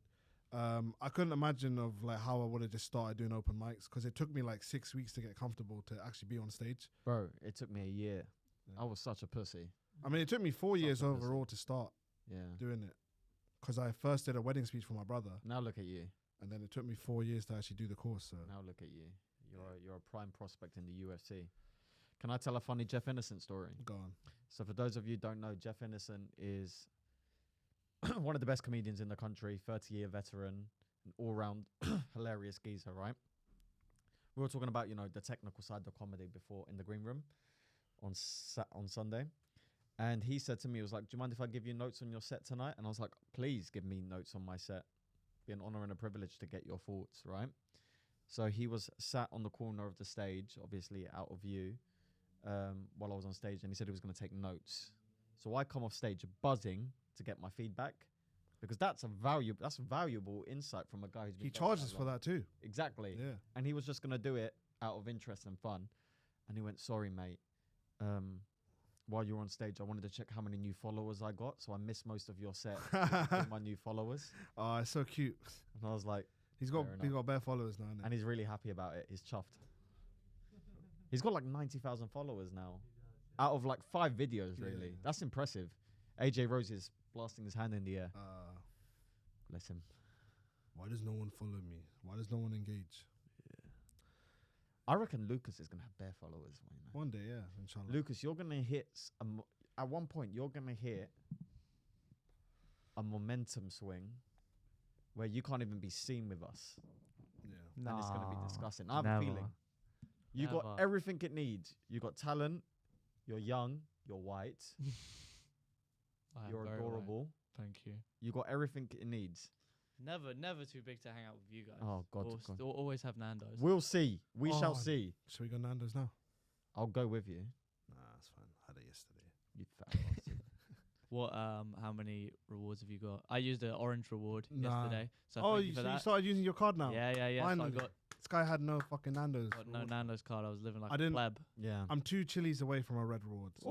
I couldn't imagine of like how I would have just started doing open mics because it took me like 6 weeks to get comfortable to actually be on stage. Bro, it took me a year. Yeah. I was such a pussy. I mean, it took me 4 Such years a pussy. overall to start Yeah. doing it because I first did a wedding speech for my brother, Now look at you. and then it took me 4 years to actually do the course. So Now look at you. You're a prime prospect in the UFC. Can I tell a funny Jeff Innocent story? go on. So for those of you who don't know, Jeff Innocent is one of the best comedians in the country, 30-year veteran, an all-round hilarious geezer, right? We were talking about, the technical side of comedy before in the green room on Sunday. And he said to me, he was like, do you mind if I give you notes on your set tonight? And I was like, please give me notes on my set. Be an honor and a privilege to get your thoughts, right? So he was sat on the corner of the stage, obviously out of view, while I was on stage, and he said he was going to take notes. So I come off stage buzzing to get my feedback because that's valuable insight from a guy who's been He doing charges for long. that too. Exactly. Yeah. And he was just gonna do it out of interest and fun, and he went, "Sorry, mate. While you were on stage, I wanted to check how many new followers I got, so I missed most of your set with my new followers." Oh, it's so cute. And I was like, He's Fair got enough. bare followers now. and he's really happy about it. He's chuffed. He's got like 90,000 followers now, out of like 5 videos. Really, Yeah. that's impressive. AJ Rose is blasting his hand in the air. Bless him. Why does no one follow me? Why does no one engage? I reckon Lucas is gonna have bare followers. One day, yeah, inshallah. Lucas, you're gonna hit at one point. You're gonna hit a momentum swing where you can't even be seen with us, Yeah. and it's gonna be disgusting. I have a Never. feeling you got Never. everything it needs. You got talent. You're young. You're white. I am You're very white. adorable. Thank you. You got everything it needs. Never too big to hang out with you guys. Oh God. We'll God. always have Nando's. We'll see. We shall Oh, see. Should we go Nando's now? I'll go with you. Nah, that's fine. I had it yesterday. You fat bastard. What? How many rewards have you got? I used an orange reward Nah. yesterday. So Oh, thank you you, for so you that. started using your card now? Yeah. So I Finally. got This guy had no fucking Nando's. no Nando's card. I was living like I a didn't- pleb. Yeah. I'm 2 chilies away from a red reward. So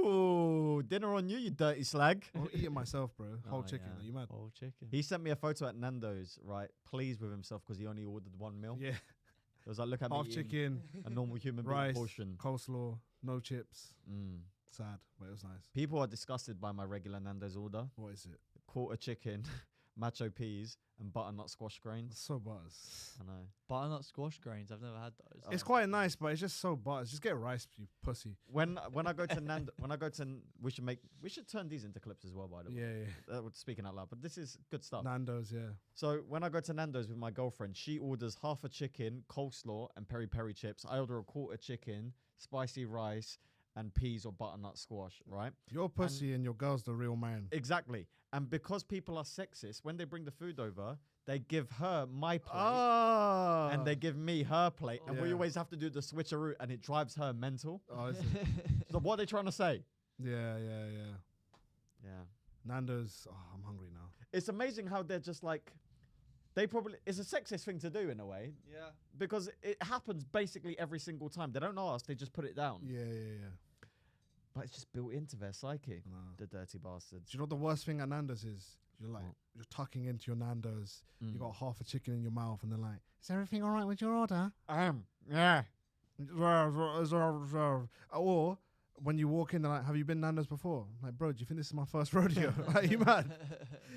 Ooh, dinner on you dirty slag. I'll eat it myself, bro. Whole Oh, chicken. yeah. Are you mad? Whole chicken. He sent me a photo at Nando's, right? Pleased with himself because he only ordered 1 meal. Yeah. It was like, look at Half me eating chicken, a normal human being rice, portion. coleslaw, no chips. Mm. Sad, but it was nice. People are disgusted by my regular Nando's order. What is it? Quarter chicken, macho peas, and butternut squash It's grains. so buzz. I know. Butternut squash grains. I've never had those. It's quite nice, but it's just so buzz. Just get rice, you pussy. When I go to we should turn these into clips as well, by the way. Yeah, Speaking out loud, but this is good stuff. Nando's, yeah. So when I go to Nando's with my girlfriend, she orders half a chicken, coleslaw, and peri peri chips. I order a quarter chicken, spicy rice, and peas or butternut squash, right? Your pussy and your girl's the real man. Exactly. And because people are sexist, when they bring the food over, they give her my plate Ah. and they give me her plate. And we Yeah. always have to do the switcheroo and it drives her mental. Oh, is it? So what are they trying to say? Yeah. Yeah. Nando's. Oh, I'm hungry now. It's amazing how they're just like, it's a sexist thing to do in a way Yeah. because it happens basically every single time. They don't ask, they just put it down. Yeah. But it's just built into their psyche. No. The dirty bastards. Do you know what the worst thing at Nando's is? You're like, What? you're tucking into your Nando's. Mm. You got half a chicken in your mouth, and they're like, "Is everything all right with your order?" Yeah. Or when you walk in, they're like, "Have you been Nando's before?" I'm like, bro, do you think this is my first rodeo? Are you mad?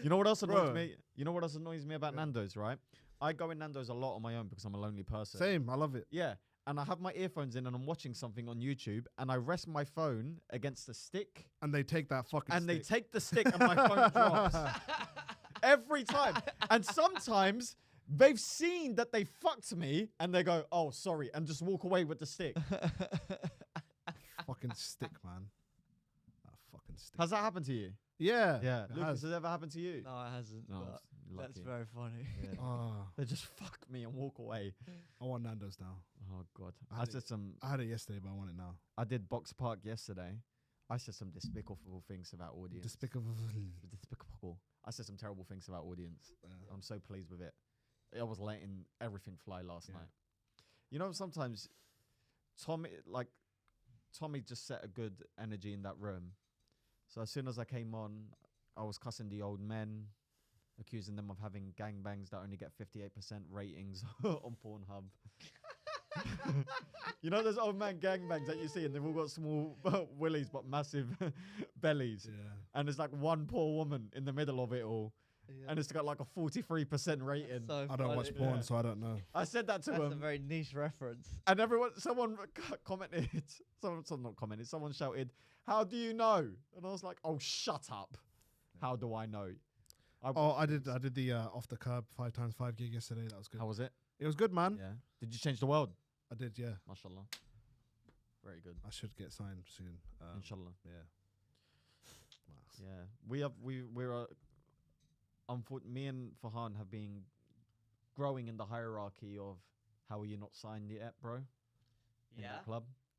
You know what else annoys Bruh. me? You know what else annoys me about Yeah. Nando's, right? I go in Nando's a lot on my own because I'm a lonely person. Same. I love it. Yeah. And I have my earphones in and I'm watching something on YouTube and I rest my phone against the stick And they take that fucking. and they stick. take the stick and my phone drops. Every time. And sometimes they've seen that they fucked me and they go, "Oh, sorry," and just walk away with the stick. fucking stick, man. That fucking stick. Has that happened to you? Yeah. Yeah. it Lucas, has. has it ever happened to you? No, it hasn't. No, but that's lucky. very funny. Yeah. Ah, They just fuck me and walk away. I want Nando's now. Oh God. I I had said some. I had it yesterday, but I want it now. I did Box Park yesterday. I said some despicable things about audience. Despicable. Despicable. I said some terrible things about audience. Yeah. I'm so pleased with it. I was letting everything fly last Yeah. night. You know, sometimes Tommy just set a good energy in that room. So as soon as I came on, I was cussing the old men, accusing them of having gangbangs that only get 58% ratings on Pornhub. You know those old man gangbangs that you see and they've all got small willies but massive bellies. Yeah. And there's like one poor woman in the middle of it all. And it's got like a 43% rating. So I don't watch funny. porn, Yeah. so I don't know. I said that to That's a him. very niche reference. And someone commented, someone not commented, someone shouted, "How do you know?" And I was like, "Oh, shut up. How do I know?" I did the off the curb 5x5 gig yesterday. That was good. How was it? It was good, man. Yeah. Did you change the world? I did, yeah. Mashallah. Very good. I should get signed soon. Inshallah. Yeah. Nice. Yeah. Me and Farhan have been growing in the hierarchy of how are you not signed yet, bro? In that club.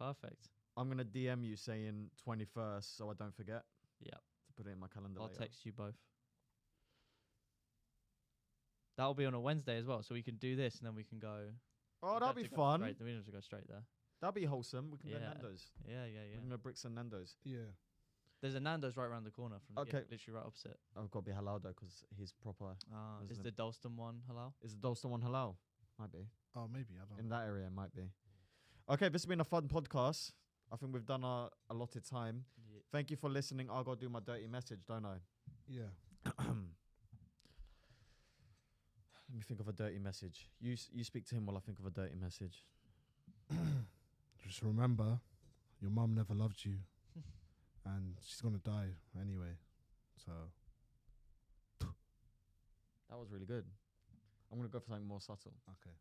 Perfect. I'm gonna DM you saying 21st, so I don't forget Yeah. to put it in my calendar. I'll later. text you both. That'll be on a Wednesday as well, so we can do this and then we can go. Oh, we that'll don't be have to go fun. straight- We don't have to go straight there. That'll be wholesome. We can go Yeah. Nando's. Yeah. We can go Bricks and Nando's. Yeah. There's a Nando's right around the corner from the Okay. literally right opposite. I've got to be halal though, because he's proper. Is Muslim. the Dalston one halal? Is the Dalston one halal? Might be. Oh, maybe I don't In know. that area, it might be. Okay, this has been a fun podcast. I think we've done our allotted time. Yeah. Thank you for listening. I'll go do my dirty message, don't I? Yeah. Let me think of a dirty message. You speak to him while I think of a dirty message. Just remember, your mum never loved you, and she's gonna die anyway. So That was really good. I'm going to go for something more subtle. okay.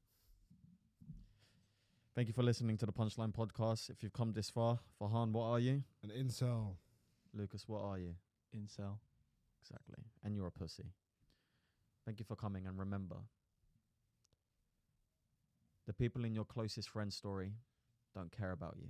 Thank you for listening to the Punchline Podcast. If you've come this far, Farhan, what are you? An incel. Lucas, what are you? Incel. Exactly. And you're a pussy. Thank you for coming, and remember, the people in your closest friend story don't care about you.